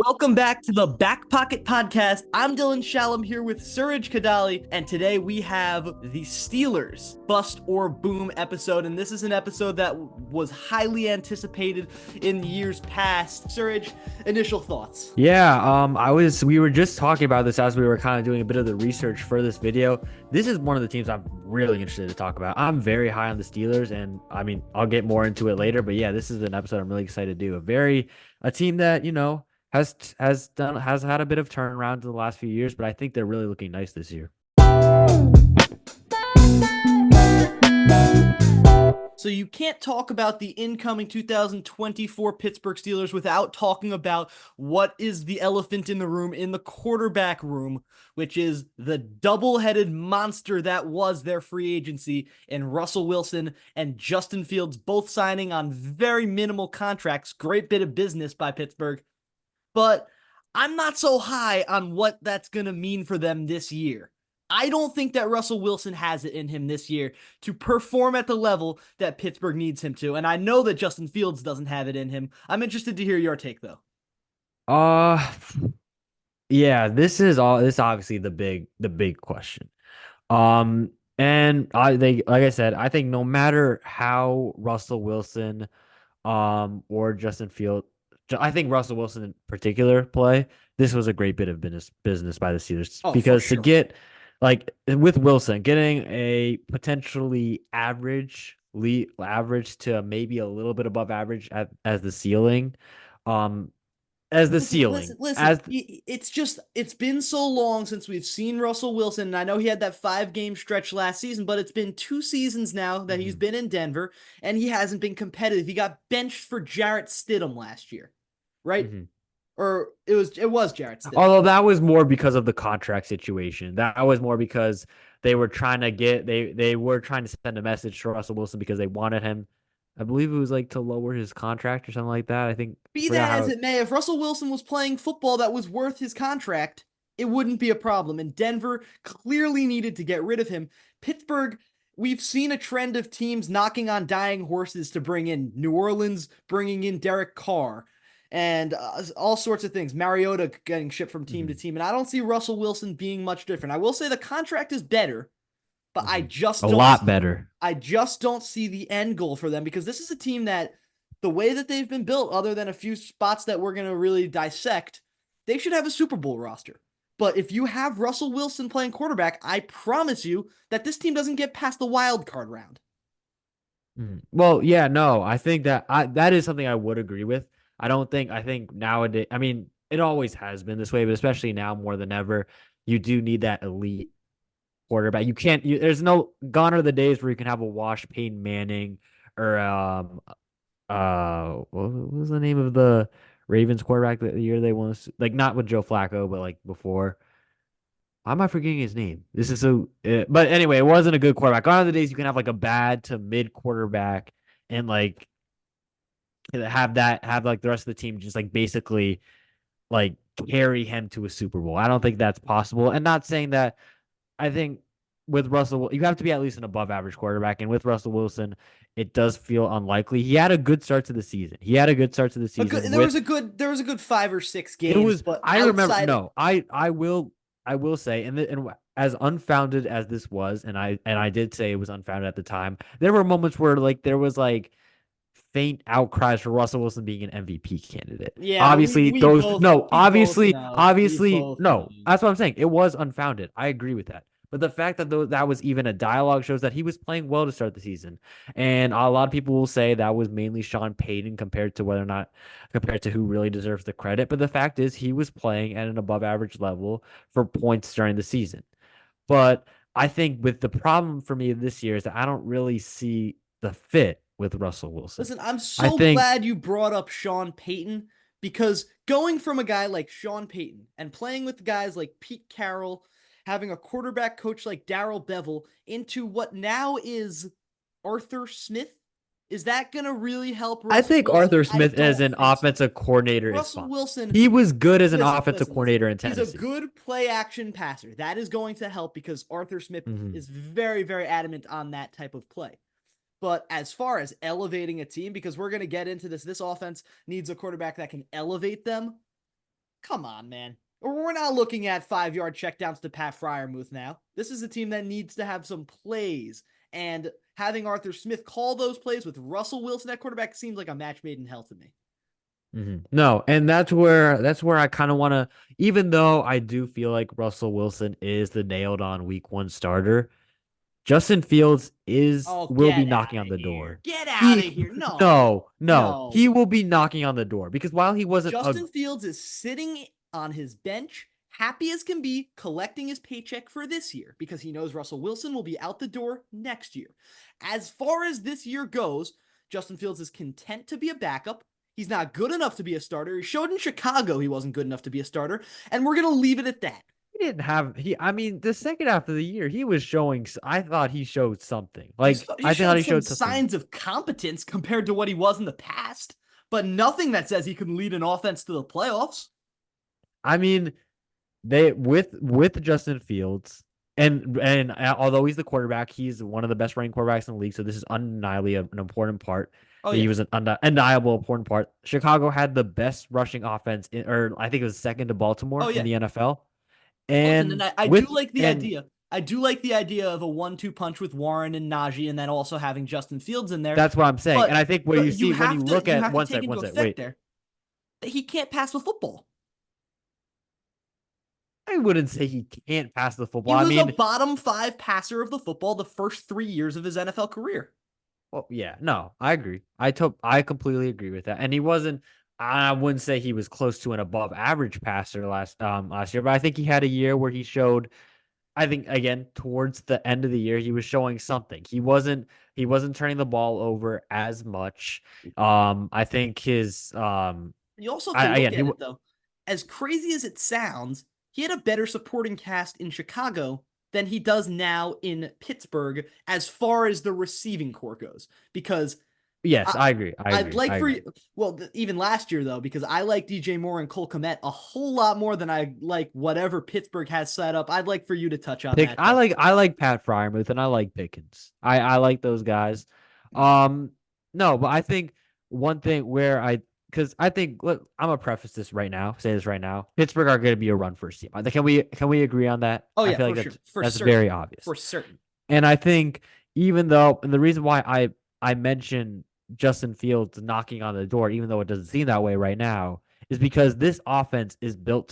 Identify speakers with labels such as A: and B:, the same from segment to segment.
A: Welcome back to the Back Pocket Podcast. I'm Dylan Shalom here with Suraj Kadali, and today we have the Steelers Bust or Boom episode. And this is an episode that was highly anticipated in years past. Suraj, initial thoughts.
B: We were just talking about this as we were kind of doing a bit of the research for this video. This is one of the teams I'm really interested to talk about. I'm very high on the Steelers, and I mean, I'll get more into it later, but yeah, this is an episode I'm really excited to do. A team that, has had a bit of turnaround in the last few years, but I think they're really looking nice this year.
A: So you can't talk about the incoming 2024 Pittsburgh Steelers without talking about what is the elephant in the room, in the quarterback room, which is the double-headed monster that was their free agency in Russell Wilson and Justin Fields, both signing on very minimal contracts. Great bit of business by Pittsburgh. But I'm not so high on what that's going to mean for them this year. I don't think that Russell Wilson has it in him this year to perform at the level that Pittsburgh needs him to. And I know that Justin Fields doesn't have it in him. I'm interested to hear your take, though.
B: Uh yeah, this is obviously the big question. And like I said, I think no matter how Russell Wilson or Justin Field, I think Russell Wilson in particular play, this was a great bit of business by the Steelers
A: Oh, for
B: because to
A: sure.
B: get like with Wilson getting a potentially average to maybe a little bit above average as the ceiling, um as the
A: Listen, listen,
B: ceiling
A: listen.
B: as
A: It's been so long since we've seen Russell Wilson. And I know he had that 5 game stretch last season, but it's been 2 seasons now that he's
B: Mhm,
A: been in Denver, and he hasn't been competitive. He got benched for Jarrett Stidham last year, right?
B: mhm.
A: Or it was Jarrett Stidham.
B: Although that was more because of the contract situation. That was more because they were trying to send a message to Russell Wilson because they wanted him. I believe it was like to lower his contract or something like that. I
A: Be
B: forgot
A: that as
B: how.
A: it may, if Russell Wilson was playing football that was worth his contract, it wouldn't be a problem. And Denver clearly needed to get rid of him. Pittsburgh, we've seen a trend of teams knocking on dying horses to bring in New Orleans, bringing in Derek Carr, and all sorts of things. Mariota getting shipped from team to
B: Mhm,
A: team. And I don't see Russell Wilson being much different. I will say the contract is better, but I
B: mhm.
A: just
B: A
A: don't
B: lot
A: see
B: better.
A: I just don't see the end goal for them, because this is a team that, the way that they've been built, other than a few spots that we're going to really dissect, they should have a Super Bowl roster. But if you have Russell Wilson playing quarterback, I promise you that this team doesn't get past the wild card round.
B: Mhm. Well, yeah, no, I think that is something I would agree with. I think nowadays, I mean, it always has been this way, but especially now more than ever, you do need that elite quarterback. There's no gone are the days where you can have a washed Peyton Manning or what was the name of the Ravens quarterback the year they won, like not with Joe Flacco, but like before. Why am I forgetting his name? This is but anyway, it wasn't a good quarterback. Gone are the days you can have like a bad to mid quarterback and like have like the rest of the team just like basically like carry him to a Super Bowl. I don't think that's possible. And not saying that I think with Russell, you have to be at least an above average quarterback. And with Russell Wilson, it does feel unlikely. He had a good start to the season. He had a good start to the
A: A good,
B: season
A: there was
B: with
A: a good there was a good 5 or 6
B: it
A: games,
B: was
A: but
B: I remember
A: outside
B: no, I will say and as unfounded as this was and I did say it was unfounded at the time. There were moments where like there was like faint outcries for Russell Wilson being an MVP candidate.
A: yeah,
B: Obviously,
A: we both know. We both know.
B: no. That's what I'm saying. It was unfounded. I agree with that. But the fact that that was even a dialogue shows that he was playing well to start the season. And a lot of people will say that was mainly Sean Payton compared to who really deserves the credit. But the fact is, he was playing at an above average level for points during the season. But I think with the problem for me this year is that I don't really see the fit with Russell Wilson.
A: Listen, I'm
B: I
A: so
B: think
A: glad you brought up Sean Payton, because going from a guy like Sean Payton and playing with guys like Pete Carroll, having a quarterback coach like Darrell Bevel, into what now is Arthur Smith, is that going to really help
B: I
A: Russell
B: think
A: Wilson?
B: Arthur
A: I
B: Smith as
A: don't
B: an
A: think so.
B: offensive coordinator is
A: Russell
B: fine.
A: Wilson,
B: He was good as an
A: listen,
B: offensive
A: listen, listen.
B: coordinator in
A: He's a
B: Tennessee.
A: good play action passer. That is going to help, because Arthur Smith
B: Hmm.
A: is very, very adamant on that type of play. But as far as elevating a team, because we're going to get into this offense needs a quarterback that can elevate them. Come on, man. We're not looking at 5-yard checkdowns to Pat Fryermuth now. This is a team that needs to have some plays. And having Arthur Smith call those plays with Russell Wilson at quarterback seems like a match made in hell to me.
B: No, and that's where I kind of want to, even though I do feel like Russell Wilson is the nailed on week one starter, Justin Fields
A: Oh,
B: will be
A: get
B: knocking
A: out
B: on
A: of
B: the
A: here.
B: door.
A: Get out of
B: He
A: here. No,
B: no,
A: no.
B: he will be knocking on the door because while he wasn't a
A: Justin Fields is sitting on his bench, happy as can be, collecting his paycheck for this year because he knows Russell Wilson will be out the door next year. As far as this year goes, Justin Fields is content to be a backup. He's not good enough to be a starter. He showed in Chicago he wasn't good enough to be a starter, and we're going to leave it at that.
B: he didn't have he I mean the second half of the year he was showing I thought he showed something.
A: He
B: I thought
A: showed
B: he
A: some
B: showed something.
A: signs of competence compared to what he was in the past, but nothing that says he can lead an offense to the playoffs.
B: I mean, they with Justin Fields and although he's the quarterback, he's one of the best running quarterbacks in the league. So this is undeniably an important part.
A: Oh,
B: He
A: yeah.
B: was an undeniable important part. Chicago had the best rushing offense, or I think it was second to
A: Oh,
B: Baltimore in
A: yeah.
B: the NFL.
A: Listen, and
B: And
A: I do
B: with
A: like the
B: and
A: idea. I do like the idea of a 1-2 punch with Warren and Najee, and then also having Justin Fields in there.
B: that's what I'm saying. And
A: But
B: I think where you
A: you
B: see when you
A: have to
B: look at
A: take
B: one
A: into
B: sec,
A: effect
B: wait.
A: there that he can't pass the football.
B: I wouldn't say he can't pass the football.
A: He
B: I
A: was a
B: mean,
A: bottom 5 passer of the football the first 3 years of his NFL career.
B: well, yeah, no, I agree. I completely agree with that. And he wasn't. I wouldn't say he was close to an above average passer last year, but I think he had a year where he showed. I think again towards the end of the year he was showing something. He wasn't turning the ball over as much. I think his
A: You also have to
B: I
A: look
B: again he
A: at it though. As crazy as it sounds, he had a better supporting cast in Chicago than he does now in Pittsburgh as far as the receiving core goes. Because
B: yes,
A: I,
B: I agree. I
A: I'd
B: agree.
A: like
B: I
A: for
B: agree.
A: you, well, even last year though, because I like DJ Moore and Cole Kmet a whole lot more than I like whatever Pittsburgh has set up. I'd like for you to touch on
B: Pick
A: that though.
B: I like Pat Fryermuth and I like Pickens. I like those guys. Um no, but I think one thing where I because I think look, I'm gonna preface this right now, say this right now. Pittsburgh are gonna be a run first team. Can we agree on that?
A: Oh
B: I
A: yeah,
B: feel like
A: for sure, for
B: that's
A: certain,
B: very obvious.
A: for certain.
B: And I think even though and the reason why I mentioned Justin Fields knocking on the door, even though it doesn't seem that way right now, is because this offense is built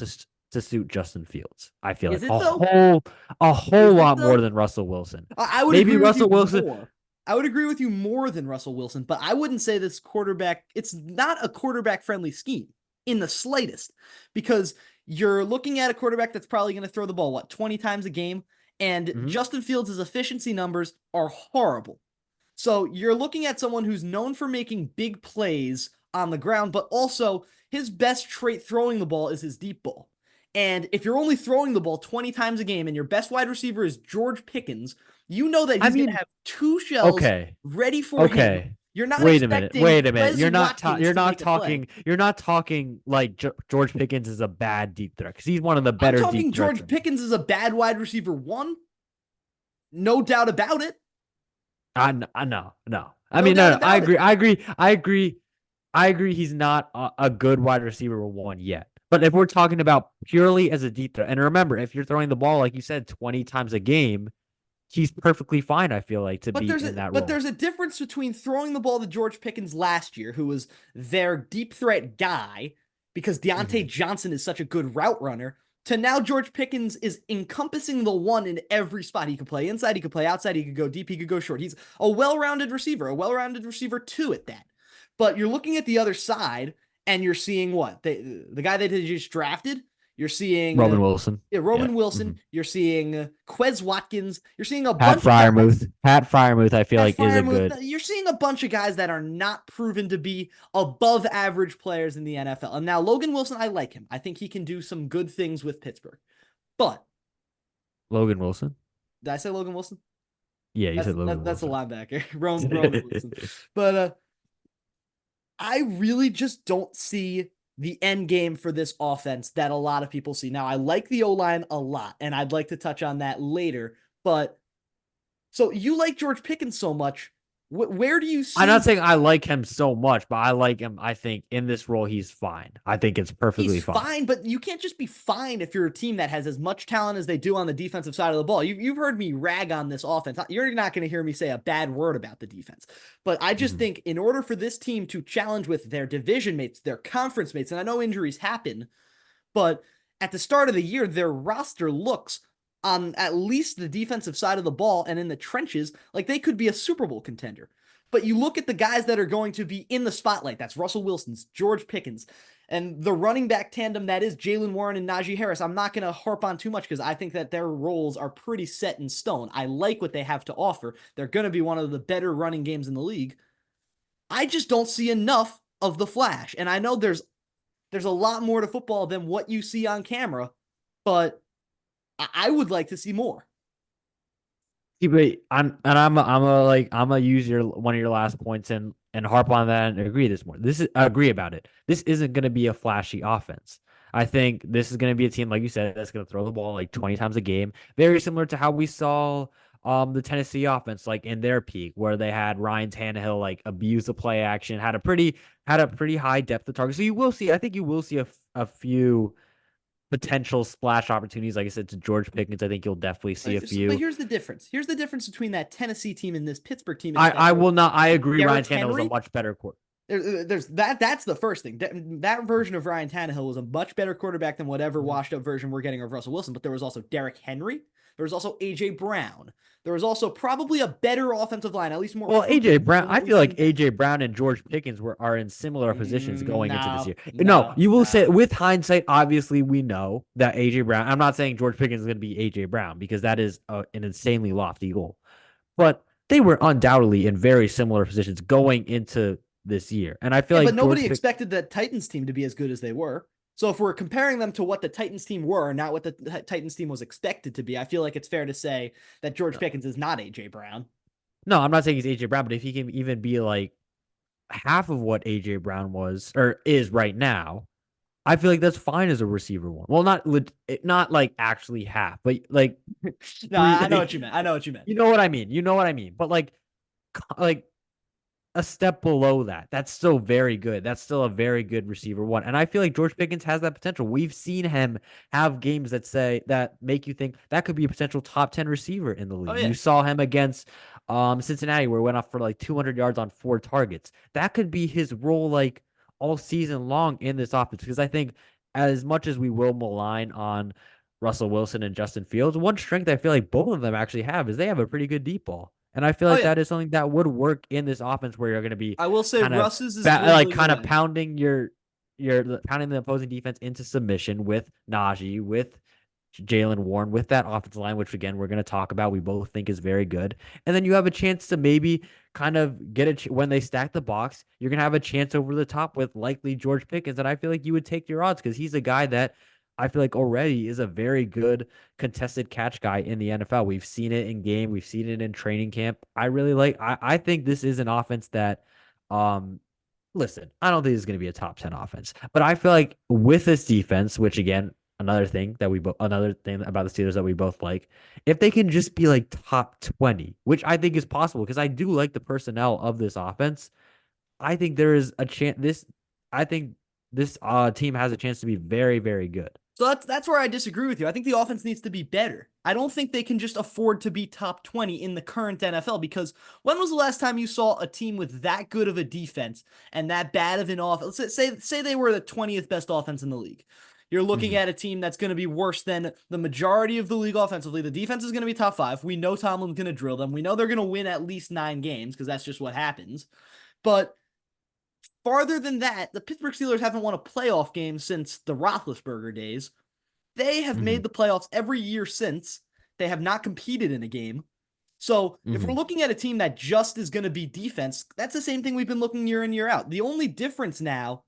B: to suit Justin Fields. I feel
A: Is
B: like
A: it though?
B: a whole
A: Is it
B: lot more
A: though?
B: than Russell Wilson.
A: I would
B: Maybe
A: agree with you
B: Russell Wilson.
A: more. I would agree with you more than Russell Wilson, but I wouldn't say this quarterback, it's not a quarterback friendly scheme in the slightest because you're looking at a quarterback that's probably going to throw the ball, what, 20 times a game? And
B: Mhm.
A: Justin Fields' efficiency numbers are horrible. So you're looking at someone who's known for making big plays on the ground, but also his best trait throwing the ball is his deep ball. And if you're only throwing the ball 20 times a game and your best wide receiver is George Pickens, you know that
B: I
A: he's going to
B: mean,
A: have two shells
B: okay,
A: ready for him.
B: okay.
A: You're not
B: Wait a minute.
A: expecting
B: Wait a minute.
A: Quez Watkins
B: You're
A: to
B: not
A: make a play.
B: talking. You're not talking like George Pickens is a bad deep threat because he's one of the
A: I'm
B: better
A: talking
B: deep threats.
A: George Pickens is a bad wide receiver one. No doubt about it.
B: I know. No. I
A: No
B: mean,
A: doubt
B: no. I
A: about it.
B: agree. I agree. I agree. I agree. He's not a good wide receiver one yet. But if we're talking about purely as a deep threat, and remember, if you're throwing the ball like you said 20 times a game, he's perfectly fine. I feel like to be in that role.
A: There's a difference between throwing the ball to George Pickens last year, who was their deep threat guy, because Deontay
B: Mhm.
A: Johnson is such a good route runner, to now George Pickens is encompassing the one in every spot. He could play inside, he could play outside, he could go deep, he could go short. He's a well-rounded receiver too at that. But you're looking at the other side, and you're seeing what the guy that they just drafted. You're seeing
B: Roman Wilson.
A: yeah,
B: Yeah.
A: Roman Wilson.
B: Mhm.
A: You're seeing Quez Watkins. You're seeing a
B: Pat
A: bunch of guys.
B: Fryermuth. Pat Fryermuth, I feel
A: Pat
B: like is a
A: Fryermuth.
B: good.
A: You're seeing a bunch of guys that are not proven to be above average players in the NFL. And now Logan Wilson, I like him. I think he can do some good things with Pittsburgh. But
B: Logan Wilson.
A: did I say Logan Wilson?
B: Yeah, you said Logan
A: That's a
B: Wilson.
A: linebacker, Roman Wilson. But I really just don't see the end game for this offense that a lot of people see. Now, I like the O line a lot, and I'd like to touch on that later. But so you like George Pickens so much. Where do you
B: I'm not
A: see
B: saying I like him so much, but I like him. I think in this role, he's fine. I think it's
A: he's
B: perfectly fine.
A: fine, but you can't just be fine if you're a team that has as much talent as they do on the defensive side of the ball. You've heard me rag on this offense. You're not going to hear me say a bad word about the defense. But I just
B: Mhm.
A: think in order for this team to challenge with their division mates, their conference mates, and I know injuries happen, but at the start of the year, their roster looks on at least the defensive side of the ball and in the trenches like they could be a Super Bowl contender. But you look at the guys that are going to be in the spotlight. That's Russell Wilson's, George Pickens, and the running back tandem that is Jalen Warren and Najee Harris. I'm not going to harp on too much because I think that their roles are pretty set in stone. I like what they have to offer. They're going to be one of the better running games in the league. I just don't see enough of the flash. And I know there's a lot more to football than what you see on camera, but I would like to see more.
B: Yeah, but I'm gonna use your one of your last points and harp on that and agree this more. This is agree about it. This isn't gonna be a flashy offense. I think this is gonna be a team, like you said, that's gonna throw the ball like 20 times a game. Very similar to how we saw the Tennessee offense like in their peak, where they had Ryan Tannehill like abuse the play action, had a pretty high depth of target. So you will see, I think you will see a few potential splash opportunities. Like I said, to George Pickens, I think you'll definitely see a
A: But
B: few.
A: here's the difference. Here's the difference between that Tennessee team and this Pittsburgh team is that
B: I will not. I agree. Ryan
A: Derrick
B: Tannehill was a
A: Henry.
B: much better quarterback.
A: There's that. That's the first thing. That version of Ryan Tannehill was a much better quarterback than whatever washed up version we're getting of Russell Wilson. But there was also Derrick Henry. There was also AJ Brown. There was also probably a better offensive line, at least more
B: Well,
A: proven
B: AJ Brown,
A: than
B: I
A: what we've
B: feel like
A: seen.
B: AJ Brown and George Pickens are in similar positions going into this
A: No,
B: year. No,
A: no,
B: you will say
A: no.
B: with hindsight, obviously we know that AJ Brown. I'm not saying George Pickens is going to be AJ Brown because that is an insanely lofty goal, but they were undoubtedly in very similar positions going into this year, and I feel
A: Yeah, but
B: like
A: nobody
B: George Pick.
A: expected the Titans team to be as good as they were. So if we're comparing them to what the Titans team were, not what the Titans team was expected to be, I feel like it's fair to say that George
B: No,
A: Pickens is not AJ Brown.
B: no, I'm not saying he's AJ Brown, but if he can even be like half of what AJ Brown was or is right now, I feel like that's fine as a receiver one. Well, not like actually half, but like
A: No,
B: three.
A: I know what
B: Like,
A: you meant. I know what you meant.
B: you know what I mean. You know what I mean. But like a step below that. That's still very good. That's still a very good receiver one. And I feel like George Pickens has that potential. We've seen him have games that make you think that could be a potential top 10 receiver in the
A: Oh
B: league. You
A: yeah.
B: saw him against Cincinnati where he went off for like 200 yards on 4 targets. That could be his role like all season long in this offense because I think as much as we will malign on Russell Wilson and Justin Fields, one strength I feel like both of them actually have is they have a pretty good deep ball. And I feel
A: Oh
B: like
A: yeah.
B: that is something that would work in this offense where you're going to be
A: I will say
B: kind of
A: Russ's is dwindling
B: kind of
A: away.
B: pounding the opposing defense into submission with Najee, with Jalen Warren, with that offensive line, which again we're going to talk about. We both think is very good, and then you have a chance to maybe kind of get when they stack the box. You're going to have a chance over the top with likely George Pickens, and I feel like you would take your odds because he's a guy that I feel like already is a very good contested catch guy in the NFL. We've seen it in game, we've seen it in training camp. I really like. I think this is an offense that um listen, I don't think this is going to be a top 10 offense, but I feel like with this defense, which again, another thing about the Steelers that we both like, if they can just be like top 20, which I think is possible because I do like the personnel of this offense, I think there is a chance I think this team has a chance to be very, very good.
A: So that's where I disagree with you. I think the offense needs to be better. I don't think they can just afford to be top 20 in the current NFL because when was the last time you saw a team with that good of a defense and that bad of an offense? Say they were the 20th best offense in the league. You're looking
B: Mhm.
A: at a team that's going to be worse than the majority of the league offensively. The defense is going to be top 5. We know Tomlin's going to drill them. We know they're going to win at least 9 games because that's just what happens. But farther than that, the Pittsburgh Steelers haven't won a playoff game since the Roethlisberger days. They have
B: Mhm.
A: made the playoffs every year since. They have not competed in a game. So if we're
B: Mhm.
A: looking at a team that just is going to be defense, that's the same thing we've been looking year in, year out. The only difference now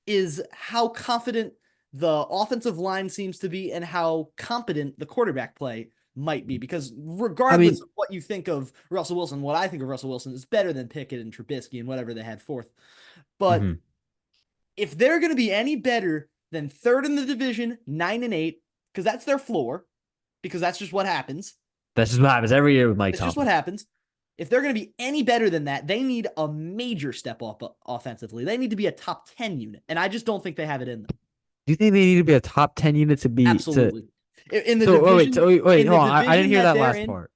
A: is how confident the offensive line seems to be and how competent the quarterback play might be. Because
B: I
A: regardless
B: mean,
A: of what you think of Russell Wilson, what I think of Russell Wilson is better than Pickett and Trubisky and whatever they had fourth. But
B: mhm.
A: if they're going to be any better than third in the division, 9-8, because that's their floor, because that's just what happens.
B: That's just what happens every year with Mike
A: It's just what
B: Tomlin.
A: happens. If they're going to be any better than that, they need a major step up offensively. They need to be a top 10 unit, and I just don't think they have it in them.
B: Do you think they need to be a top 10 unit to be to
A: Absolutely. In the
B: so oh, wait,
A: division,
B: so wait,
A: in the
B: hold on. I didn't
A: division
B: hear
A: that
B: that
A: they're
B: last
A: in,
B: part.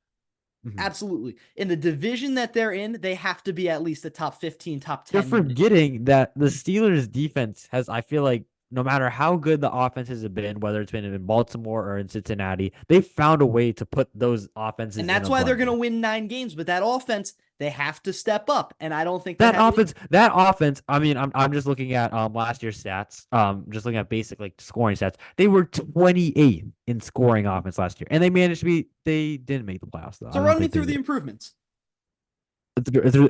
B: Mhm.
A: absolutely. In the division that they're in, they have to be at least a top 15, top
B: You're
A: 10 unit.
B: forgetting that the Steelers defense has, I feel like, no matter how good the offenses have been, whether it's been in Baltimore or in Cincinnati, they've found a way to put those
A: And
B: offenses in
A: that's
B: a
A: why they're going to
B: blender.
A: win 9 games. But that offense, they have to step up. And I don't think they
B: That
A: have it in
B: offense,
A: them.
B: that offense. I mean, I'm just looking at last year's stats. Just looking at basic like scoring stats. They were 28th in scoring offense last year, and they managed to be. They didn't make the playoffs though.
A: So
B: I don't
A: run me
B: think they
A: through the
B: did.
A: improvements.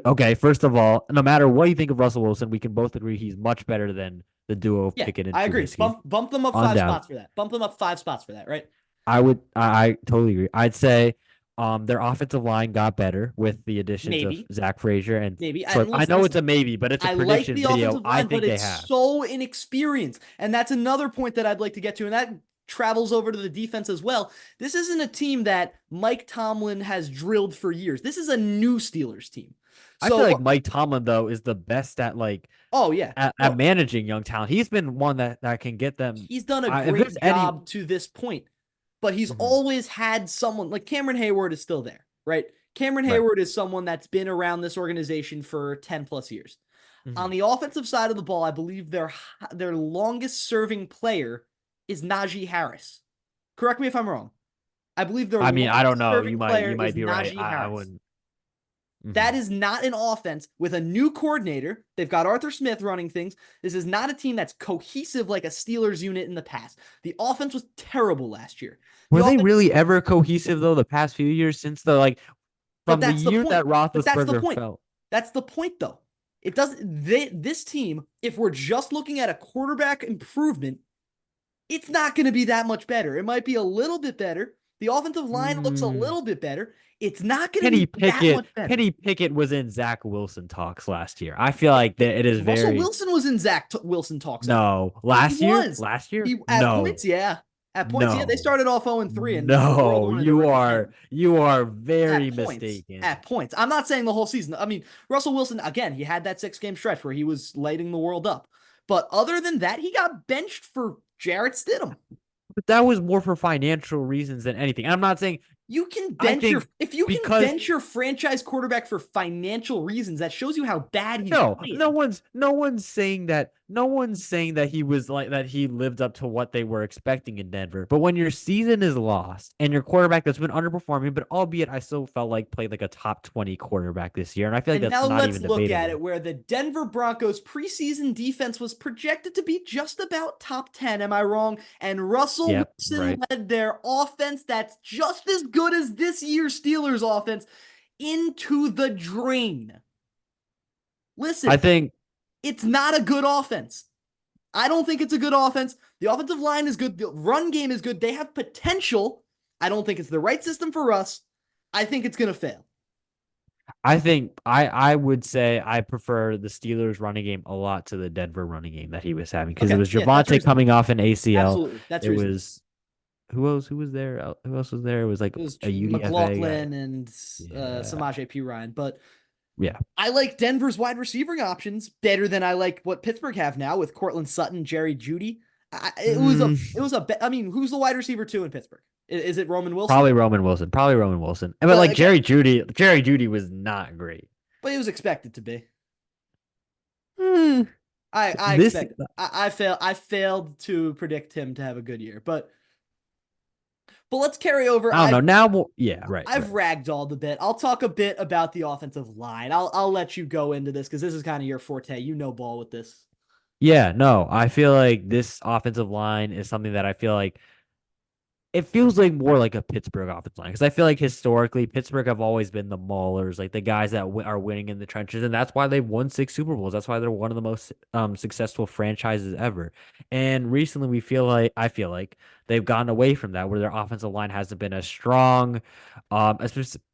B: Okay, first of all, no matter what you think of Russell Wilson, we can both agree he's much better than the duo of
A: Yeah,
B: Pickett and
A: I agree.
B: Trubisky.
A: Bump them up five
B: Undoubtedly.
A: spots for that. Bump them up 5 spots for that, right?
B: I totally agree. I'd say their offensive line got better with the additions of
A: Maybe.
B: Zach Frazier and
A: Maybe.
B: Troy.
A: And
B: I know it's
A: listen,
B: a maybe, but it's a
A: I like
B: prediction
A: the
B: video.
A: offensive
B: I
A: line, but
B: think they
A: it's
B: have.
A: so inexperienced. And that's another point that I'd like to get to. And that travels over to the defense as well. This isn't a team that Mike Tomlin has drilled for years. This is a new Steelers team.
B: I feel like
A: So,
B: Mike Tomlin though is the best at like
A: oh, yeah.
B: at
A: No,
B: managing young talent. He's been one that can get them.
A: he's done a
B: If
A: great
B: there's any,
A: job to this point, but he's
B: Mhm.
A: always had someone like Cameron Hayward is still there, right? Cameron
B: Right.
A: Hayward is someone that's been around this organization for 10 plus years. On
B: Mhm.
A: the offensive side of the ball, I believe their longest serving player is Najee Harris. Correct me if I'm wrong. I believe their
B: I mean, I don't
A: longest
B: know.
A: serving player
B: You
A: is
B: might be right.
A: Najee
B: I
A: Harris.
B: wouldn't.
A: That
B: Mhm.
A: is not an offense with a new coordinator. They've got Arthur Smith running things. This is not a team that's cohesive like a Steelers unit in the past. The offense was terrible last year.
B: Were
A: The
B: they
A: offense,
B: really ever cohesive though? The past few years since the like
A: but
B: from the
A: that's the
B: year
A: point.
B: that
A: But that's the
B: Roethlisberger
A: point.
B: fell.
A: That's the point, though. It doesn't. This team, if we're just looking at a quarterback improvement, it's not going to be that much better. It might be a little bit better. The offensive line looks a
B: Mm,
A: little bit better. It's not going to
B: Kenny
A: be that
B: Pickett.
A: much better.
B: Kenny Pickett was in Zach Wilson talks last year. I feel like that it is
A: Russell
B: very
A: Wilson was in Wilson talks, I believe.
B: no.
A: He
B: Last year?
A: was.
B: Last year?
A: He at points,
B: No.
A: yeah. At points, yeah. They
B: No.
A: started off 0-3, and the world
B: No.
A: wanted to rip them down.
B: You are very
A: At points.
B: mistaken.
A: At points. I'm not saying the whole season. I mean, Russell Wilson, again, he had that 6 game stretch where he was lighting the world up. But other than that, he got benched for Jarrett Stidham.
B: But that was more for financial reasons than anything. I'm not saying
A: You can
B: I
A: bench your
B: think
A: if you can
B: because
A: bench your franchise quarterback for financial reasons, that shows you how bad he's
B: no,
A: playing.
B: no one's saying that. No one's saying that he was like that. He lived up to what they were expecting in Denver. But when your season is lost and your quarterback that's been underperforming, but albeit I still felt like played like a top 20 quarterback this year, and I feel like
A: And
B: that's
A: now
B: not
A: let's
B: even
A: look at
B: debatable.
A: it where the Denver Broncos preseason defense was projected to be just about top 10. Am I wrong? And Russell
B: Yep,
A: Wilson
B: right.
A: led their offense that's just as good as this year's Steelers offense into the drain.
B: I
A: Listen,
B: think
A: it's not a good offense. I don't think it's a good offense. The offensive line is good. The run game is good. They have potential. I don't think it's the right system for us. I think it's going to fail.
B: I would say I prefer the Steelers running game a lot to the Denver running game that he was having because it
A: Okay.
B: was
A: Yeah, that's
B: Javante
A: reasonable.
B: coming off an ACL.
A: Absolutely. That's
B: It
A: reasonable.
B: was who else? Who was there? Who else was there? It was like
A: It was
B: a UDFA guy.
A: McLaughlin and
B: Yeah,
A: Samaje P. Ryan. But
B: yeah.
A: I like Denver's wide receiving options better than I like what Pittsburgh have now with Cortland Sutton, Jerry Judy.
B: Mm,
A: it was a I mean, who's the wide receiver two in Pittsburgh? Is it Roman Wilson?
B: probably Roman Wilson. Probably Roman Wilson. But
A: But
B: like
A: again,
B: Jerry Judy was not great.
A: but it was expected to be.
B: Mm,
A: I
B: this
A: expect I failed to predict him to have a good year. But let's carry over.
B: I don't know. Now, yeah, right,
A: I've
B: right.
A: ragdolled a bit. I'll talk a bit about the offensive line. I'll let you go into this because this is kind of your forte. You know ball with this.
B: Yeah, no, I feel like this offensive line is something that I feel like it feels like more like a Pittsburgh offensive line because I feel like historically Pittsburgh have always been the maulers, like the guys that are winning in the trenches, and that's why they've won 6 Super Bowls. That's why they're one of the most successful franchises ever. And recently, I feel like they've gotten away from that, where their offensive line hasn't been as strong,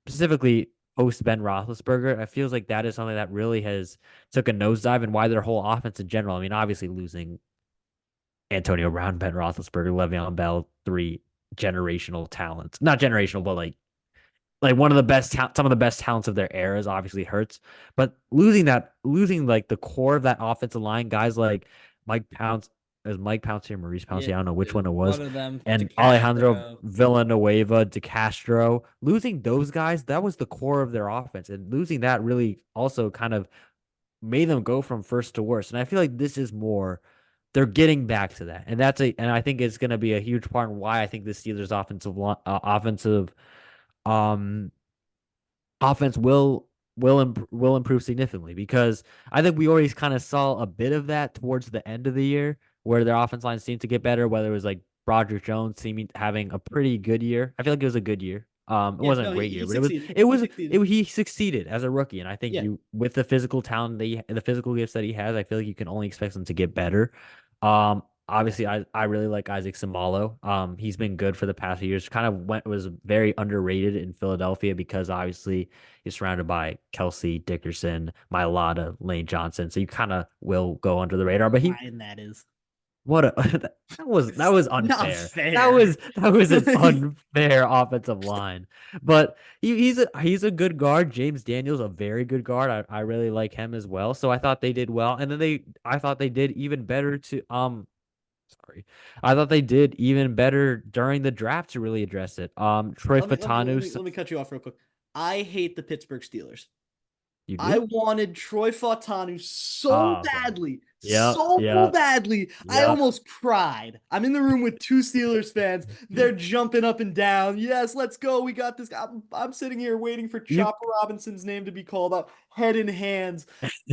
B: specifically post Ben Roethlisberger. It feels like that is something that really has took a nosedive, and why their whole offense in general. I mean, obviously losing Antonio Brown, Ben Roethlisberger, Le'Veon Bell, three generational talents. Not generational, but like like one of the some of the best talents of their eras obviously hurts. But losing like the core of that offensive line, guys like Mike Pounce, is Mike Pounce here, Maurice Pouncey,
A: Yeah,
B: I don't know which one it was,
A: one of them,
B: and Alejandro
A: DeCastro.
B: Villanueva, DeCastro, losing those guys, that was the core of their offense. And losing that really also kind of made them go from first to worst. And I feel like this is more they're getting back to that. And I think it's going to be a huge part in why I think the Steelers um offense will improve significantly because I think we always kind of saw a bit of that towards the end of the year where their offense line seemed to get better, whether it was like Broderick Jones seeming having a pretty good year. I feel like it was a good year. It
A: Yeah,
B: wasn't a
A: no,
B: great
A: he
B: year, but
A: succeeded.
B: it
A: He
B: was
A: succeeded.
B: he succeeded as a rookie, and I think
A: Yeah,
B: you with the physical talent the physical gifts that he has, I feel like you can only expect him to get better. Obviously, I really like Isaac Samalo. He's been good for the past few years. Kind of was very underrated in Philadelphia because obviously he's surrounded by Kelsey Dickerson, Mailata, Lane Johnson. So you kind of will go under the radar. But he
A: line that is.
B: what a that was
A: Not
B: unfair.
A: fair.
B: That was an unfair offensive line. But he's a good guard. James Daniels a very good guard. I really like him as well. So I thought they did well. And then I thought they did even better to sorry. I thought they did even better during the draft to really address it. Troy Fatanu,
A: Let me cut you off real quick. I hate the Pittsburgh Steelers.
B: you
A: I
B: do?
A: wanted Troy Fautanu
B: Oh, okay. Yep,
A: so
B: yep,
A: badly. I
B: yep.
A: almost cried. I'm in the room with two Steelers fans. They're jumping up and down. Yes, let's go. We got this. I'm sitting here waiting for
B: You
A: Chopper Robinson's name to be called up. Head in hands.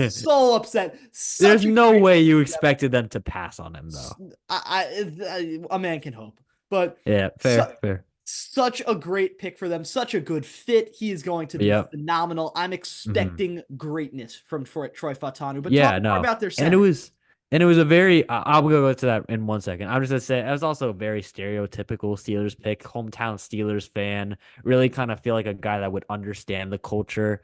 A: So upset.
B: there's
A: Such a
B: no
A: great
B: way
A: pick
B: you
A: for them.
B: expected them to pass on him though.
A: A man can hope, but
B: Yeah,
A: su-
B: fair.
A: such a great pick for them. Such a good fit. He is going to be
B: Yep.
A: phenomenal. I'm
B: Hmm.
A: expecting greatness from Troy Fatanu. But talk
B: Yeah,
A: more
B: no.
A: about their
B: And it
A: center.
B: was and it was a very I'll go to that in 1 second. I'm just gonna say it was also a very stereotypical Steelers pick, hometown Steelers fan. Really kind of feel like a guy that would understand the culture.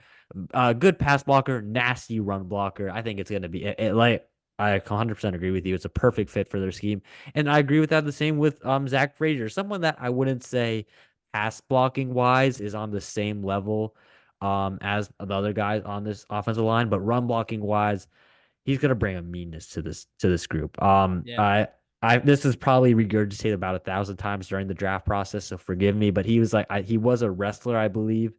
B: Good pass blocker, nasty run blocker. I think it's gonna be like I 100% agree with you. It's a perfect fit for their scheme, and I agree with that. The same with Zach Frazier, someone that I wouldn't say pass blocking wise is on the same level as the other guys on this offensive line, but run blocking wise he's gonna bring a meanness to this group.
A: Yeah,
B: I this is probably regurgitated about 1,000 times during the draft process, so forgive me. But he was like he was a wrestler, I believe,
A: yeah.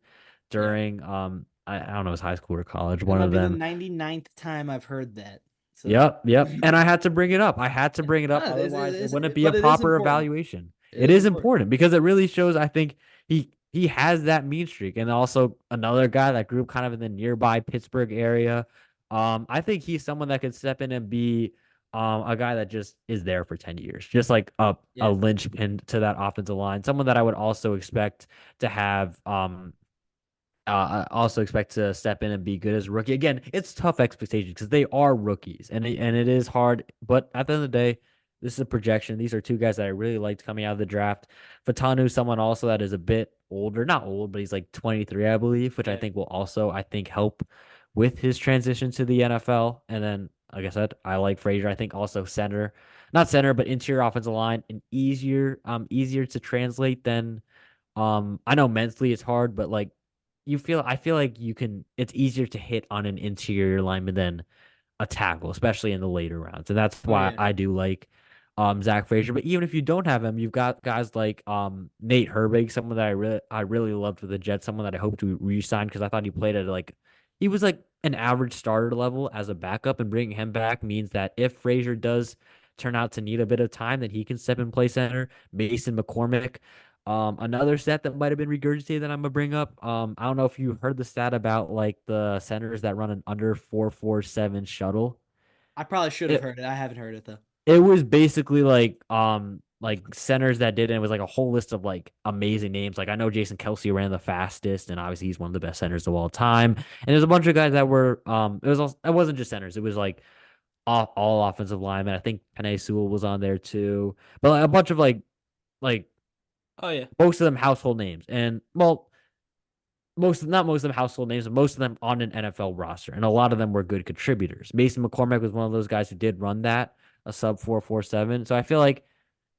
B: during I don't know his high school or college,
A: That
B: one
A: might
B: of
A: be the
B: them.
A: 99th time I've heard that. So,
B: Yep, yep. And I had to bring it up. I had to bring it up, otherwise it wouldn't be a
A: but it is
B: proper
A: important.
B: evaluation.
A: It
B: It
A: is
B: is
A: important.
B: important because it really shows. I think he has that mean streak, and also another guy that grew up kind of in the nearby Pittsburgh area. I think he's someone that could step in and be a guy that just is there for 10 years, just like a
A: Yeah,
B: linchpin to that offensive line. Someone that I would also expect to have I also expect to step in and be good as a rookie. Again, it's tough expectations because they are rookies, and it is hard. But at the end of the day, this is a projection. These are two guys that I really liked coming out of the draft. Fatanu, someone also that is a bit older, not old, but he's like 23, I believe, which I
A: yeah.
B: think will also help with his transition to the NFL. And then, like I said, I like Frazier. I think also center, not center, but interior offensive line, and easier to translate than I know mentally it's hard, but like I feel like it's easier to hit on an interior lineman than a tackle, especially in the later rounds. And that's
A: Oh
B: why
A: yeah.
B: I do like Zach Frazier. But even if you don't have him, you've got guys like Nate Herbig, someone that I really loved for the Jets, someone that I hope to re-sign because I thought he played at like he was like an average starter level as a backup, and bringing him back means that if Frazier does turn out to need a bit of time, that he can step and play center. Mason McCormick. Another stat that might have been regurgitated that I'm gonna bring up. I don't know if you heard the stat about like the centers that run an under 4.47 shuttle.
A: I probably should have
B: It
A: heard it. I haven't heard it though.
B: it was basically like centers that did it. It was like a whole list of like amazing names. Like I know Jason Kelsey ran the fastest, and obviously he's one of the best centers of all time. And there's a bunch of guys that were it wasn't just centers. It was like all offensive linemen. I think Penei Sewell was on there too, but like, a bunch of like
A: Oh yeah.
B: most of them household names. And well, not most of them household names, but most of them on an NFL roster, and a lot of them were good contributors. Mason McCormick was one of those guys who did run that a sub 4.47. So I feel like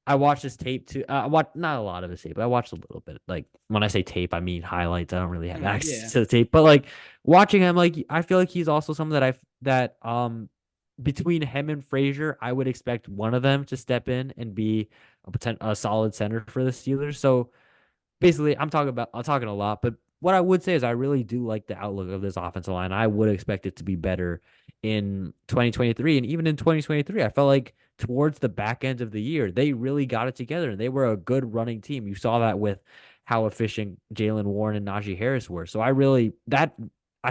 B: I watched his tape too. I watched not a lot of his tape, but I watched a little bit. Like when I say tape, I mean highlights. I don't really have access
A: Yeah.
B: to the tape, but like watching him, like I feel like he's also someone that between him and Frazier, I would expect one of them to step in and be a solid center for the Steelers. So basically, I'm talking a lot, but what I would say is I really do like the outlook of this offensive line. I would expect it to be better in 2023, and even in 2023, I felt like towards the back end of the year, they really got it together and they were a good running team. You saw that with how efficient Jalen Warren and Najee Harris were. So I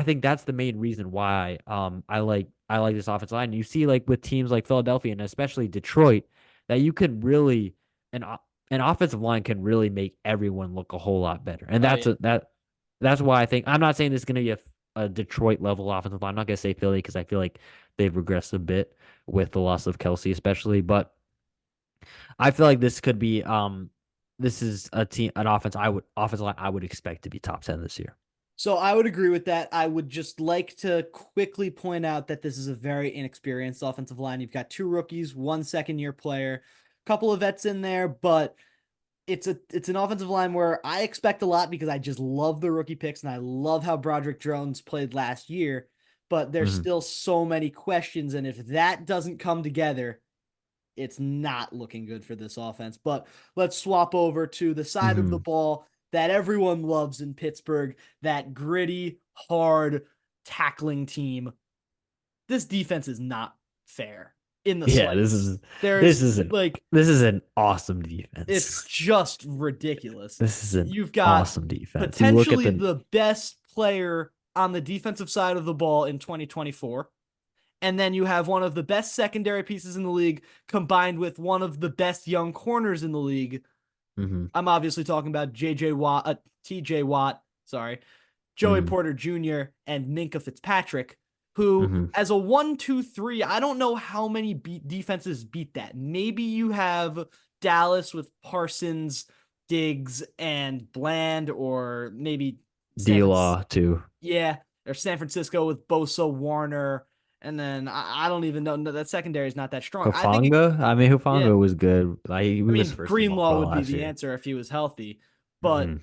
B: think that's the main reason why I like this offensive line. You see, like with teams like Philadelphia and especially Detroit, that you can really an an offensive line can really make everyone look a whole lot better. And
A: Oh yeah.
B: that's why I think I'm not saying this is going to be a Detroit level offensive line. I'm not going to say Philly because I feel like they've regressed a bit with the loss of Kelsey, especially. But I feel like this is an offensive line I would expect to be top 10 this year.
A: So I would agree with that. I would just like to quickly point out that this is a very inexperienced offensive line. You've got two rookies, one second year player, a couple of vets in there, but it's an offensive line where I expect a lot because I just love the rookie picks and I love how Broderick Jones played last year. But there's
B: Mm-hmm.
A: still so many questions, and if that doesn't come together, it's not looking good for this offense. But let's swap over to the side of the
B: Mm-hmm.
A: ball that everyone loves in Pittsburgh, that gritty, hard tackling team. This defense is not fair in the
B: Yeah,
A: slightest.
B: this
A: There's
B: is an
A: like
B: this is an awesome defense.
A: it's just ridiculous.
B: This is an
A: You've got
B: awesome defense. You look at
A: potentially
B: the
A: the best player on the defensive side of the ball in 2024. And then you have one of the best secondary pieces in the league combined with one of the best young corners in the league.
B: mm-hmm,
A: I'm obviously talking about JJ Watt, TJ Watt, sorry, Joey
B: mm-hmm,
A: Porter Jr., and Minka Fitzpatrick, who,
B: mm-hmm.
A: as a 1, 2, 3, I don't know how many defenses beat that. Maybe you have Dallas with Parsons, Diggs, and Bland, or maybe San Francisco.
B: D-Law too.
A: Yeah, or San Francisco with Bosa, Warner, and then I don't even know that secondary is not that strong. I think,
B: Hufanga? I mean,
A: yeah,
B: Hufanga was good. Like, he
A: I
B: missed
A: mean,
B: first team
A: Greenlaw
B: All-Pro
A: would be
B: last
A: the
B: year.
A: answer if he was healthy, but
B: Hmm.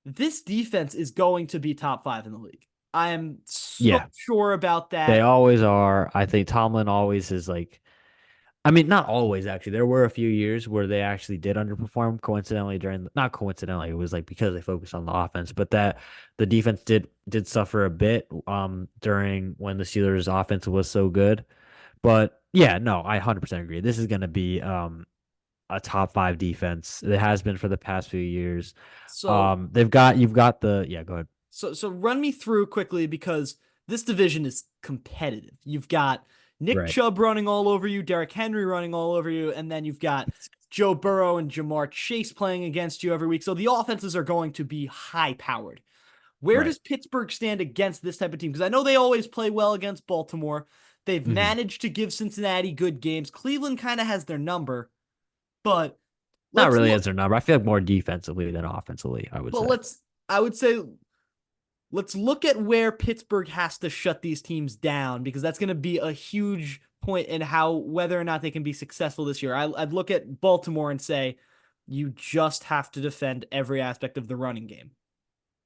A: this defense is going to be top five in the league. I am so
B: Yeah,
A: sure about
B: they
A: that.
B: always are. I think Tomlin always is like, I mean, not always actually. There were a few years where they actually did underperform coincidentally not coincidentally, it was like because they focused on the offense, but that the defense did suffer a bit during when the Steelers offense was so good. But yeah, no, I 100% agree. This is going to be a top 5 defense. It has been for the past few years.
A: So
B: You've got the yeah, go ahead.
A: so run me through quickly because this division is competitive. You've got Nick
B: Right.
A: Chubb running all over you, Derrick Henry running all over you, and then you've got Joe Burrow and Jamar Chase playing against you every week. So the offenses are going to be high powered. Where
B: Right.
A: does Pittsburgh stand against this type of team? Because I know they always play well against Baltimore. They've
B: Mhm.
A: managed to give Cincinnati good games. Cleveland kind of has their number, but
B: Not
A: let's
B: really
A: look.
B: as their number. I feel like more defensively than offensively, I would
A: But
B: say.
A: I would say, let's look at where Pittsburgh has to shut these teams down because that's going to be a huge point in how whether or not they can be successful this year. I'd look at Baltimore and say, you just have to defend every aspect of the running game.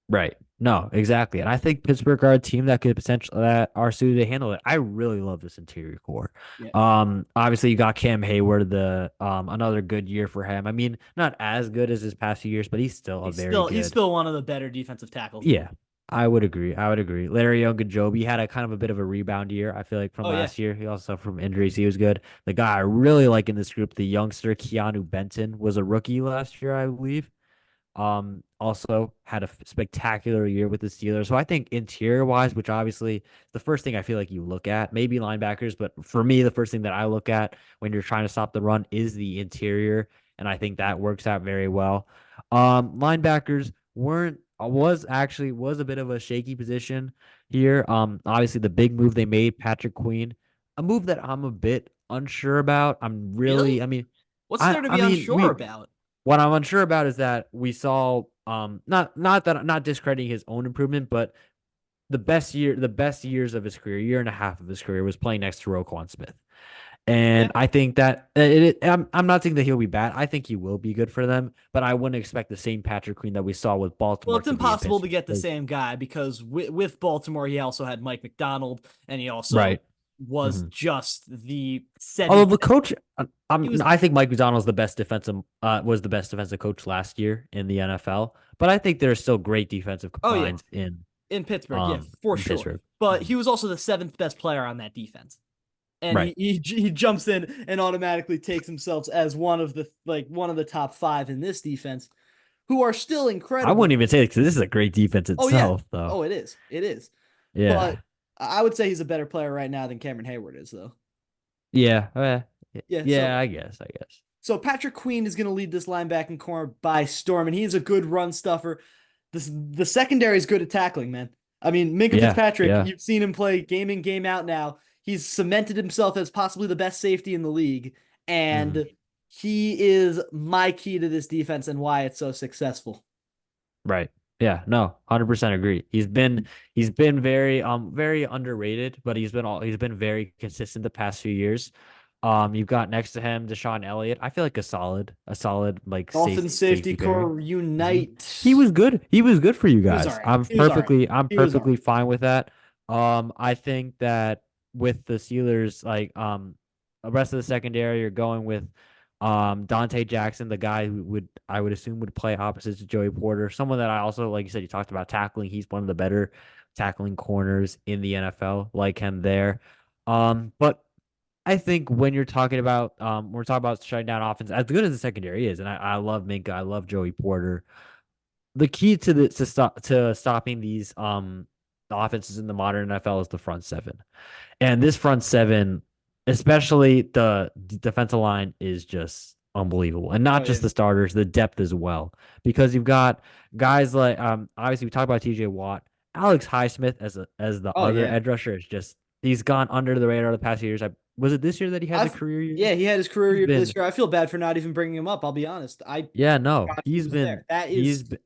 B: Right. No, exactly. And I think Pittsburgh are a team that could potentially that are suited to handle it. I really love this interior core.
A: Yeah.
B: Obviously you got Cam Hayward, the another good year for him. I mean, not as good as his past few years, but he's still a very
A: He's
B: good.
A: still one of the better defensive tackles in the
B: Yeah.
A: league.
B: I would agree. I would agree. Larry Ogunjobi had a kind of a bit of a rebound year, I feel like, from
A: Oh yeah.
B: last year. He also suffered from injuries. He was good. The guy I really like in this group, the youngster Keanu Benton, was a rookie last year, I believe. Also had a spectacular year with the Steelers. So I think interior wise, which obviously is the first thing I feel like you look at, maybe linebackers, but for me, the first thing that I look at when you're trying to stop the run is the interior. And I think that works out very well. Linebackers weren't was a bit of a shaky position here. Obviously the big move they made, Patrick Queen, a move that I'm a bit unsure about.
A: Really?
B: I mean,
A: What's there to
B: I
A: be
B: mean,
A: unsure about?
B: what I'm unsure about is that we saw not discrediting his own improvement, but the best years of his career, year and a half of his career was playing next to Roquan Smith.
A: Yeah.
B: And I think that I'm not saying that he'll be bad. I think he will be good for them, but I wouldn't expect the same Patrick Queen that we saw with
A: Well,
B: Baltimore
A: it's
B: to be in
A: impossible to
B: Pittsburgh.
A: get the same guy because with Baltimore, he also had Mike McDonald, and he also
B: Right.
A: was
B: hmm
A: just the
B: Although
A: setting.
B: the coach,
A: He was,
B: I think Mike McDonald's the best defensive was the best defensive coach last year in the NFL. But I think there's still great defensive
A: oh yeah,
B: minds
A: in Pittsburgh, yeah, for
B: in
A: sure.
B: Pittsburgh.
A: But
B: Mhm.
A: he was also the seventh best player on that defense, and
B: Right.
A: he jumps in and automatically takes himself as one of the top five in this defense, who are still
B: I
A: incredible.
B: wouldn't even say it because this is a great defense
A: Oh yeah,
B: itself, though.
A: oh it is. But
B: Yeah.
A: I would say he's a better player right now than Cameron Hayward is, though.
B: Yeah.
A: Yeah,
B: Yeah, I guess. I guess.
A: so Patrick Queen is going to lead this linebacking core by storm, and he's a good run stuffer. The secondary is good at tackling, man. I mean, Minka
B: Yeah.
A: Fitzpatrick,
B: Yeah.
A: you've seen him play game in, game out now. He's cemented himself as possibly the best safety in the league,
B: hmm
A: and he is my key to this defense and why it's so successful.
B: Right. Yeah. No. 100% agree. He's been very underrated, but he's been very consistent the past few years. You've got next to him Deshaun Elliott. I feel like a solid like
A: Dolphins safety
B: safety pairing.
A: core
B: hmm
A: unite.
B: He was good. He was good for you
A: He was all
B: guys.
A: right. He was all right.
B: I'm
A: He was all
B: perfectly
A: right.
B: fine with that. I think that with the Steelers, the rest of the secondary, you're going with Dante Jackson, the guy who I would assume would play opposite to Joey Porter, someone that I also, like you said, you talked about tackling. He's one of the better tackling corners in the NFL, like him there. But I think when you're talking about we're talking about shutting down offense, as good as the secondary is, and I love Minka, I love Joey Porter. The key to stopping these the offenses in the modern NFL is the front seven. And this front seven, especially the defensive line, is just unbelievable. And
A: Oh
B: not
A: yeah.
B: just the starters, the depth as well. Because you've got guys like obviously we talk about TJ Watt, Alex Highsmith as the
A: Oh
B: other
A: yeah.
B: edge rusher is just he's gone under the radar the past few years. Was it this year that he had the
A: I've
B: career year?
A: Yeah, he had his career
B: He's
A: year this
B: been
A: year. I feel bad for not even bringing him up. I'll be honest. I
B: yeah, no.
A: forgot he was there. That is
B: He's been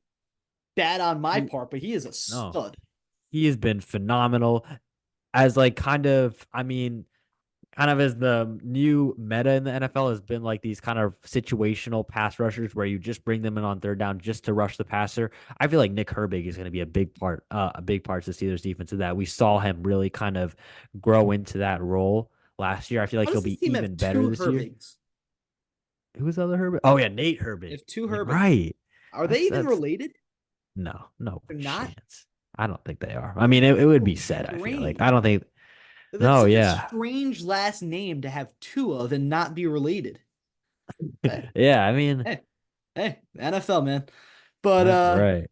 A: bad on my
B: he,
A: part, but he is a
B: no.
A: stud.
B: He has been phenomenal as like kind of as the new meta in the NFL has been like these kind of situational pass rushers where you just bring them in on third down just to rush the passer. I feel like Nick Herbig is going to be a big part of the Steelers defense of that. We saw him really kind of grow into that role last year. I feel like
A: How
B: he'll
A: does this
B: be
A: team have
B: even better
A: two
B: this year.
A: Herbigs?
B: Who was the other Herbig? Oh yeah, Nate
A: They
B: Herbig.
A: have two Herbigs.
B: Right.
A: Are they even
B: That's
A: related?
B: no
A: They're not.
B: chance. I don't think they are. I mean, it would
A: So
B: be said. I feel like I
A: strange.
B: don't think.
A: That's
B: No,
A: such a
B: yeah.
A: strange last name to have two of and not be related. Hey,
B: Yeah, I mean,
A: hey, hey, NFL man. But
B: right.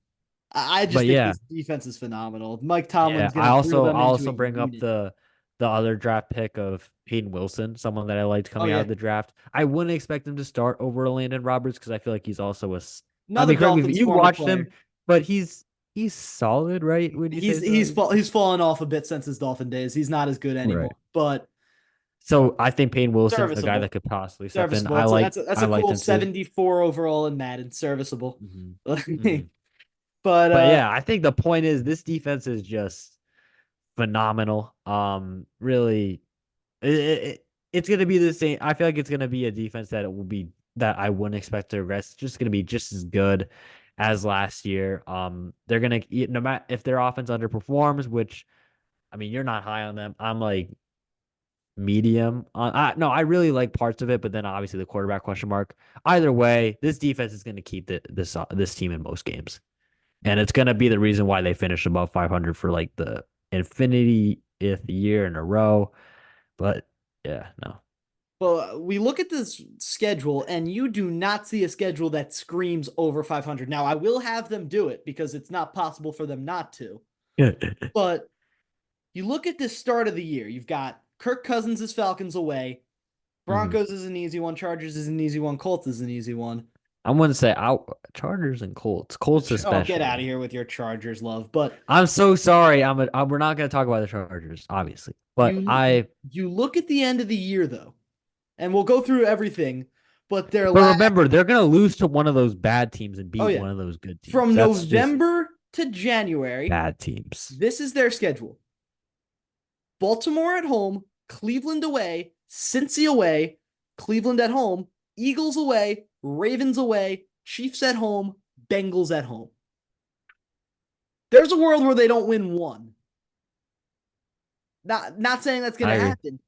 A: I just
B: But
A: think
B: yeah,
A: this defense is phenomenal. Mike
B: yeah.
A: Tomlin's gonna drill them
B: I
A: into
B: also
A: a
B: bring up
A: unit.
B: the other draft pick of Hayden Wilson, someone that I liked
A: Oh
B: coming out
A: yeah,
B: of the draft. I wouldn't expect him to start over Landon Roberts because I feel like he's also I
A: another
B: mean, correct me if
A: Dolphins
B: you
A: former
B: watched
A: player.
B: him, but he's solid, right? Would you say so?
A: He's fallen off a bit since his Dolphin days. He's not as good anymore,
B: Right.
A: but
B: So I think Payne Wilson, a guy
A: serviceable.
B: that could possibly step in.
A: Serviceable. That's
B: I
A: a
B: liked
A: cool
B: him too.
A: 74 overall in Madden. Serviceable.
B: hmm hmm
A: But
B: But yeah, I think the point is this defense is just phenomenal. Really, it's gonna be the same. I feel like it's gonna be a defense that it will be that I wouldn't expect to regress. It's just gonna be just as good as last year. They're gonna no matter if their offense underperforms, which I mean you're not high on them. I'm like medium. No, I really like parts of it, but then obviously the quarterback question mark. Either way, this defense is gonna keep this team in most games, and it's gonna be the reason why they finish above 500 for like the infinity-th year in a row. But yeah, no.
A: well, we look at this schedule, and you do not see a schedule that screams over 500. Now, I will have them do it because it's not possible for them not to. But you look at this start of the year. You've got Kirk Cousins' Falcons away.
B: Mhm.
A: Broncos is an easy one. Chargers is an easy one. Colts is an easy one.
B: I wouldn't say out Chargers and Colts. Colts
A: Oh, get out of
B: especially.
A: here with your Chargers love. But
B: I'm so sorry. We're not going to talk about the Chargers, obviously. But
A: you you look at the end of the year though, and we'll go through everything. But their last,
B: remember, they're going to lose to one of those bad teams and
A: oh
B: beat
A: yeah,
B: one of those good teams.
A: from
B: That's just
A: November to January,
B: bad teams.
A: this is their schedule: Baltimore at home, Cleveland away, Cincy away, Cleveland at home, Eagles away, Ravens away, Chiefs at home, Bengals at home. There's a world where they don't win one. Not saying that's going
B: I
A: to
B: agree.
A: happen,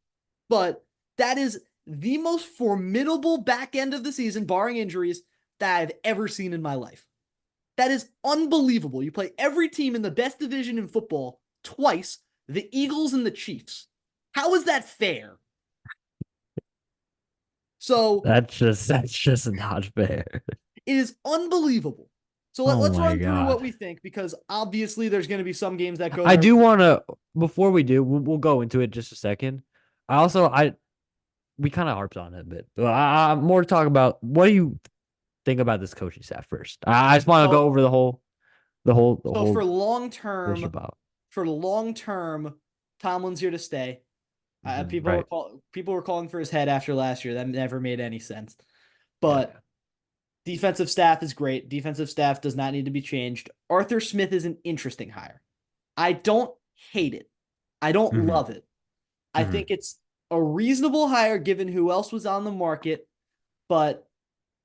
A: but that is the most formidable back end of the season, barring injuries, that I've ever seen in my life. That is unbelievable. You play every team in the best division in football twice, the Eagles and the Chiefs. How is that fair? So
B: That's just not fair.
A: it is unbelievable. So
B: Oh
A: let's
B: my
A: run through what
B: God.
A: we think because obviously there's going to be some games that go
B: I
A: their
B: do
A: way.
B: want to before we do, we'll go into it just a second. I we kind of harped on it a bit. But I'm more to talk about what do you think about this coaching staff first? I just want to go
A: So
B: over the
A: so
B: whole push about.
A: for long term, Tomlin's here to stay.
B: Right.
A: People were calling for his head after last year. That never made any sense.
B: Yeah.
A: But defensive staff is great. Defensive staff does not need to be changed. Arthur Smith is an interesting hire. I don't hate it. I don't
B: Hmm.
A: love it. I
B: Hmm.
A: think it's a reasonable hire given who else was on the market. But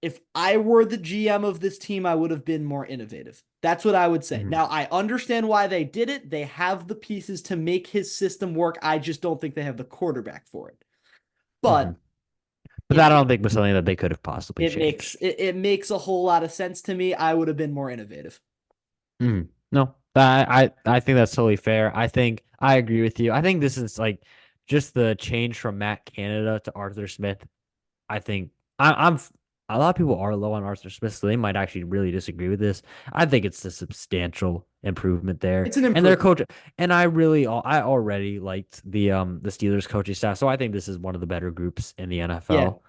A: if I were the GM of this team, I would have been more innovative. That's what I would say.
B: Hmm.
A: Now, I understand why they did it. They have the pieces to make his system work. I just don't think they have the quarterback for it.
B: Hmm.
A: But
B: But
A: it
B: that I don't think was something that they could have possibly changed.
A: it makes a whole lot of sense to me. I would have been more innovative.
B: No, I think that's totally fair. I think I agree with you. I think this is like just the change from Matt Canada to Arthur Smith. I think I'm a lot of people are low on Arthur Smith, so they might actually really disagree with this. I think it's a substantial improvement there,
A: It's an
B: and their
A: improvement.
B: coach. And I already liked the Steelers coaching staff, so I think this is one of the better groups in the
A: Yeah.
B: NFL.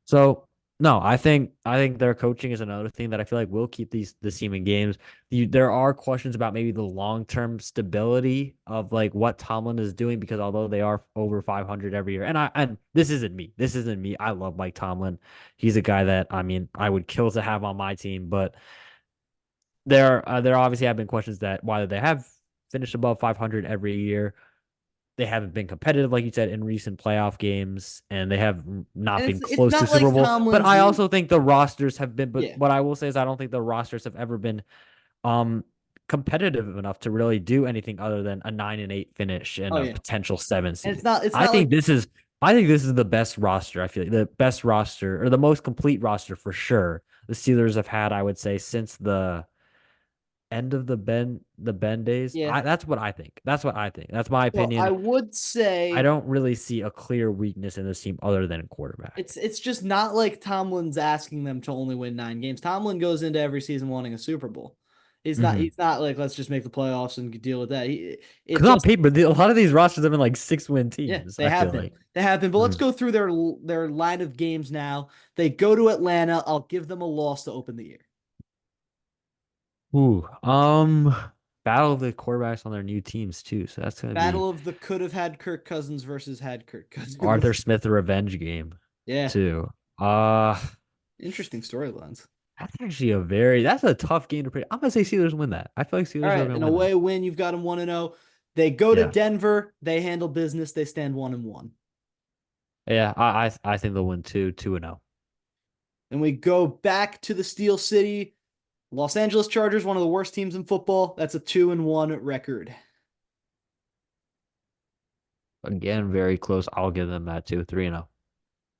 B: So no, I think their coaching is another thing that I feel like will keep this team in games. There are questions about maybe the long term stability of like what Tomlin is doing because although they are over 500 every year, and this isn't me, I love Mike Tomlin. He's a guy that I mean I would kill to have on my team, but there obviously have been questions that whether they have finished above 500 every year they haven't been competitive, like you said, in recent playoff games, and they have not
A: And
B: been
A: it's
B: close to
A: not
B: Super
A: like
B: Bowl. But
A: Tomlin's
B: I also think the rosters have been. But
A: yeah.
B: what I will say is, I don't think the rosters have ever been um competitive enough to really do anything other than a 9-8 finish and
A: Oh
B: a
A: yeah.
B: potential 7
A: And
B: seed.
A: it's
B: I
A: not like
B: think this is. I think this is the best roster. I feel like the best roster or the most complete roster for sure. The Steelers have had, I would say, since the end of the Ben days.
A: yeah.
B: That's what I think. That's what I think. That's my
A: So I
B: opinion.
A: would
B: I
A: say
B: don't really see a clear weakness in this team other than quarterback.
A: it's just not like Tomlin's asking them to only win 9 games. Tomlin goes into every season wanting a Super Bowl.
B: Mm-hmm.
A: He's not like let's just make the playoffs and deal with that. It
B: Because on
A: just
B: paper, a lot of these rosters have been like 6-win
A: yeah,
B: teams.
A: they
B: I
A: have
B: feel
A: been.
B: like.
A: They have been. But let's
B: Mm.
A: go through their line of games now. They go to Atlanta. I'll give them a loss to open the year.
B: Ooh, battle of the quarterbacks on their new teams too. So that's gonna be
A: Battle of the could have had Kirk Cousins versus had Kirk Cousins
B: Arthur
A: versus
B: Smith revenge game
A: yeah.
B: too. Uh
A: Interesting storylines.
B: that's a tough game to predict. I'm gonna say Steelers win that. I feel like
A: All
B: Steelers are
A: right,
B: gonna
A: an
B: win that.
A: away win. You've got them 1-0. They go to
B: Yeah,
A: Denver. They handle business. They stand 1-1.
B: yeah. I think they'll win 2-0.
A: And we go back to the Steel City. Los Angeles Chargers, one of the worst teams in football. That's a 2-1 record.
B: Again, very close. I'll give them that too. 3-0.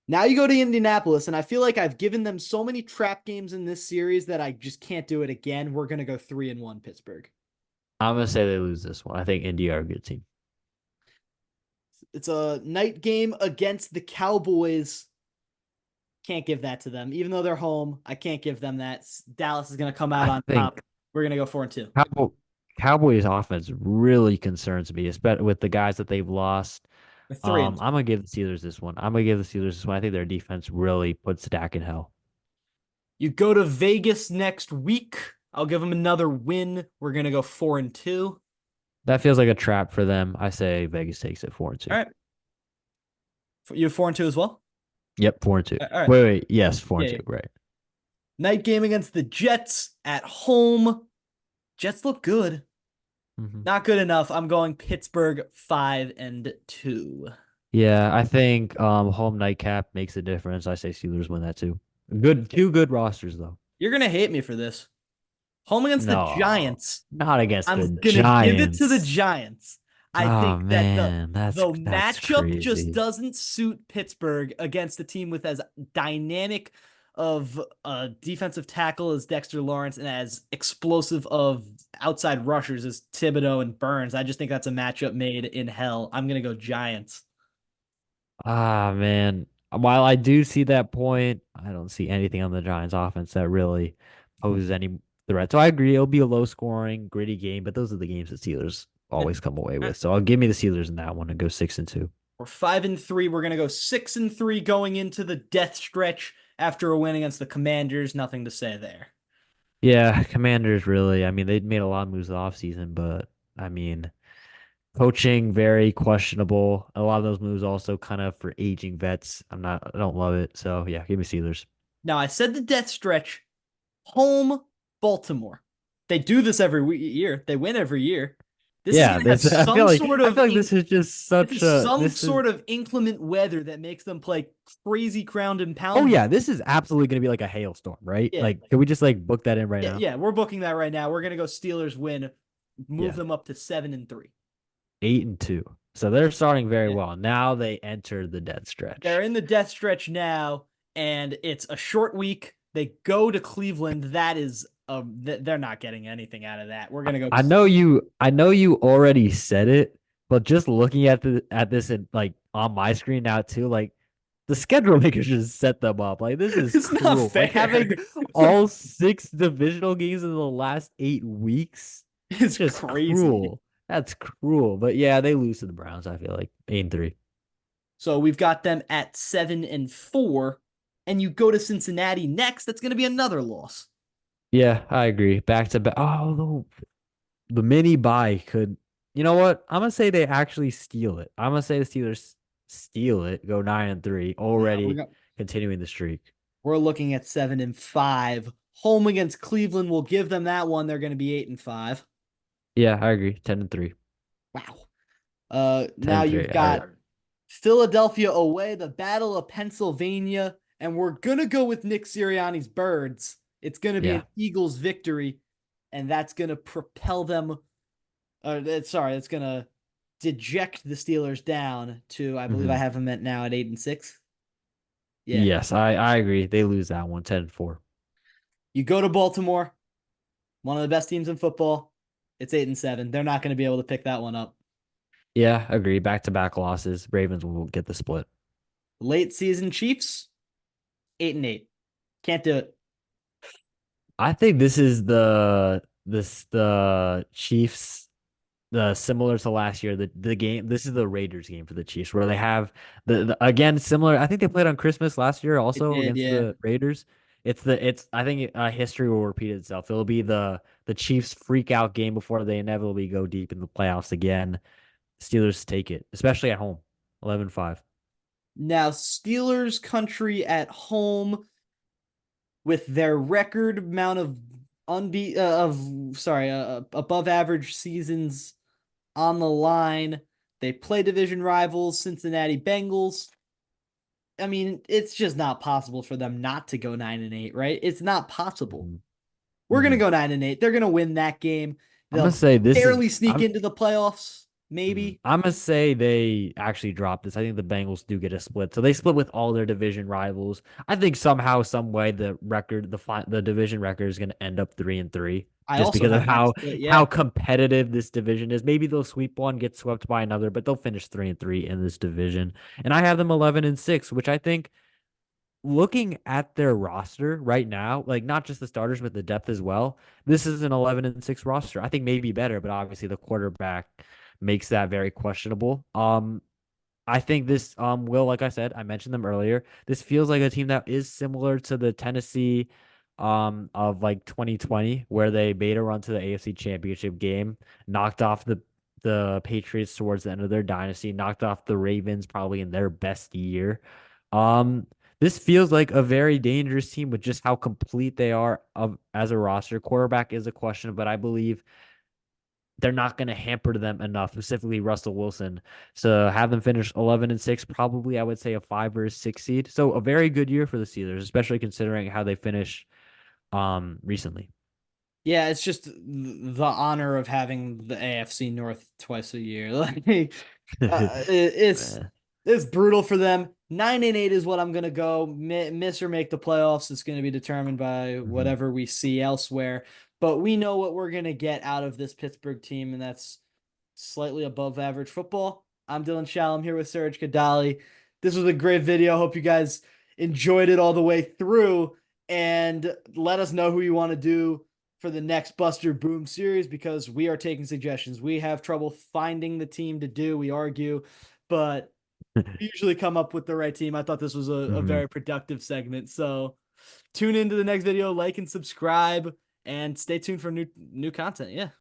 A: Now you go to Indianapolis, and I feel like I've given them so many trap games in this series that I just can't do it again. We're gonna go 3-1 Pittsburgh.
B: I'm gonna say they lose this one. I think Indy are a good team.
A: It's a night game against the Cowboys. Can't give that to them, even though they're home. I can't give them that. Dallas is gonna come out
B: I
A: on top.
B: think
A: We're gonna go 4-2.
B: Cowboys offense really concerns me, especially with the guys that they've lost.
A: We're 3-2.
B: I'm gonna give the Steelers this one. I'm gonna give the Steelers this one. I think their defense really puts Dak in hell.
A: You go to Vegas next week. I'll give them another win. We're gonna go 4-2.
B: That feels like a trap for them. I say Vegas takes it 4-2.
A: All right. You have 4-2 as well?
B: Yep, 4-2.
A: All right.
B: Wait. Yes, four
A: Yeah,
B: and
A: yeah.
B: two. Right.
A: Night game against the Jets at home. Jets look good.
B: Hmm.
A: Not good enough. I'm going Pittsburgh 5-2.
B: Yeah, I think home nightcap makes a difference. I say Steelers win that too. Two good rosters though.
A: You're gonna hate me for this. Home against the
B: No,
A: Giants.
B: not against the
A: I'm gonna give it to the
B: Giants.
A: Giants. I
B: Oh
A: think that
B: man,
A: the
B: that's
A: matchup just
B: crazy.
A: doesn't suit Pittsburgh against a team with as dynamic of a defensive tackle as Dexter Lawrence and as explosive of outside rushers as Thibodeau and Burns. I just think that's a matchup made in hell. I'm gonna go Giants.
B: Ah man, while I do see that point, I don't see anything on the Giants offense that really poses any threat. So I agree, it'll be a low scoring, gritty game, but those are the games the Steelers always come away with. So I'll give me the Steelers in that one and go 6-2.
A: We're 5-3. We're gonna go 6-3 going into the death stretch after a win against the Commanders. Nothing to say there.
B: Yeah, Commanders really. I mean, they made a lot of moves off season, but I mean, coaching very questionable. A lot of those moves also kind of for aging vets. I don't love it. So yeah, give me Steelers.
A: Now I said the death stretch. Home Baltimore. They do this every year. They win every year. This is
B: Yeah,
A: gonna have
B: this
A: some sort
B: I
A: of
B: feel like this is just
A: this
B: such
A: is
B: a
A: some
B: this is
A: sort of inclement weather that makes them play crazy ground and
B: oh
A: pound.
B: yeah, this is absolutely gonna be like a hailstorm, right?
A: Yeah,
B: Like, can we just like book that in right
A: yeah,
B: now?
A: yeah. We're booking that right now. We're gonna go Steelers win, move
B: Yeah,
A: them up to 7-3.
B: 8-2. So they're starting very
A: Yeah,
B: well. Now they enter the dead
A: they're
B: stretch.
A: in the death stretch now, and it's a short week. They go to Cleveland. That is, they're not getting anything out of that. We're gonna go.
B: I know you already said it, but just looking at this and like on my screen now too, like the schedule makers just set them up. Like this is
A: It's not
B: cruel. Like
A: fair.
B: having all six divisional games in the last 8 weeks.
A: It's
B: Just
A: crazy.
B: cruel. That's cruel. But yeah, they lose to the Browns, I feel like. 8-3.
A: So we've got them at 7-4, and you go to Cincinnati next. That's going to be another loss.
B: Yeah, I agree. Back to back. Oh, the mini bye could. You know what? I'm gonna say they actually steal it. I'm gonna say the Steelers steal it, go 9-3,
A: Now
B: already continuing the streak.
A: we're looking at 7-5. Home against Cleveland will give them that one. They're going to be 8-5.
B: Yeah, I agree. 10-3.
A: Wow.
B: Ten
A: Now
B: and
A: you've
B: three. I,
A: got Philadelphia away, the Battle of Pennsylvania, and we're gonna go with Nick Sirianni's Birds. It's gonna be an
B: yeah.
A: Eagles victory, and that's gonna propel them. Sorry, it's gonna deject the Steelers down to, I believe I
B: Hmm.
A: have them at now at 8-6. Yeah.
B: Yes, I agree. They lose that one. 10-4.
A: You go to Baltimore, one of the best teams in football. It's 8-7. They're not going to be able to pick that one up.
B: Yeah, agree. Back to back losses. Ravens will get the split.
A: Late season Chiefs, 8-8. Can't do it.
B: I think this is the Chiefs, the similar to last year, the game. This is the Raiders game for the Chiefs, where they have the again similar. I think they played on Christmas last year
A: It
B: also
A: did,
B: against
A: yeah.
B: the Raiders. It's I think history will repeat itself. It'll be the Chiefs freak out game before they inevitably go deep in the playoffs again. Steelers take it, especially at home. 11-5.
A: Now, Steelers country at home with their record amount of above average seasons on the line. They play division rivals, Cincinnati Bengals. I mean, it's just not possible for them not to go 9-8, right? It's not possible.
B: Mm-hmm.
A: We're gonna
B: Mm-hmm.
A: go 9-8. They're gonna win that game.
B: I'm gonna
A: They'll
B: say this is
A: barely sneak into the playoffs, maybe.
B: I'm gonna say they actually dropped this. I think the Bengals do get a split, so they split with all their division rivals. I think somehow, some way, the division record is gonna end up 3-3,
A: I
B: just
A: also
B: because of
A: have that split.
B: how
A: Yeah,
B: competitive this division is. Maybe they'll sweep one, get swept by another, but they'll finish 3-3 in this division. And I have them 11-6, which I think, looking at their roster right now, like not just the starters, but the depth as well, this is an 11-6 roster. I think maybe better, but obviously the quarterback makes that very questionable. I think this will, like I said, I mentioned them earlier. This feels like a team that is similar to the Tennessee of like 2020, where they made a run to the AFC Championship game, knocked off the Patriots towards the end of their dynasty, knocked off the Ravens probably in their best year. Um, this feels like a very dangerous team with just how complete they are as a roster. Quarterback is a question, but I believe they're not going to hamper them enough, specifically Russell Wilson. So have them finish 11-6, probably I would say a 5 or 6 seed. So a very good year for the Steelers, especially considering how they finish recently.
A: Yeah, it's just the honor of having the AFC North twice a year. It's
B: Eh,
A: it's brutal for them. 9-8 is what I'm gonna go. Miss or make the playoffs. It's gonna be determined by
B: mhm.
A: whatever we see elsewhere. But we know what we're gonna get out of this Pittsburgh team, and that's slightly above average football. I'm Dylan Shall. I'm here with Serge Kadali. This was a great video. Hope you guys enjoyed it all the way through. And let us know who you want to do for the next Buster Boom series because we are taking suggestions. We have trouble finding the team to do. We argue, but we usually come up with the right team. I thought this was a
B: Mhm.
A: very productive segment. So tune into the next video, like and subscribe, and stay tuned for new content. Yeah.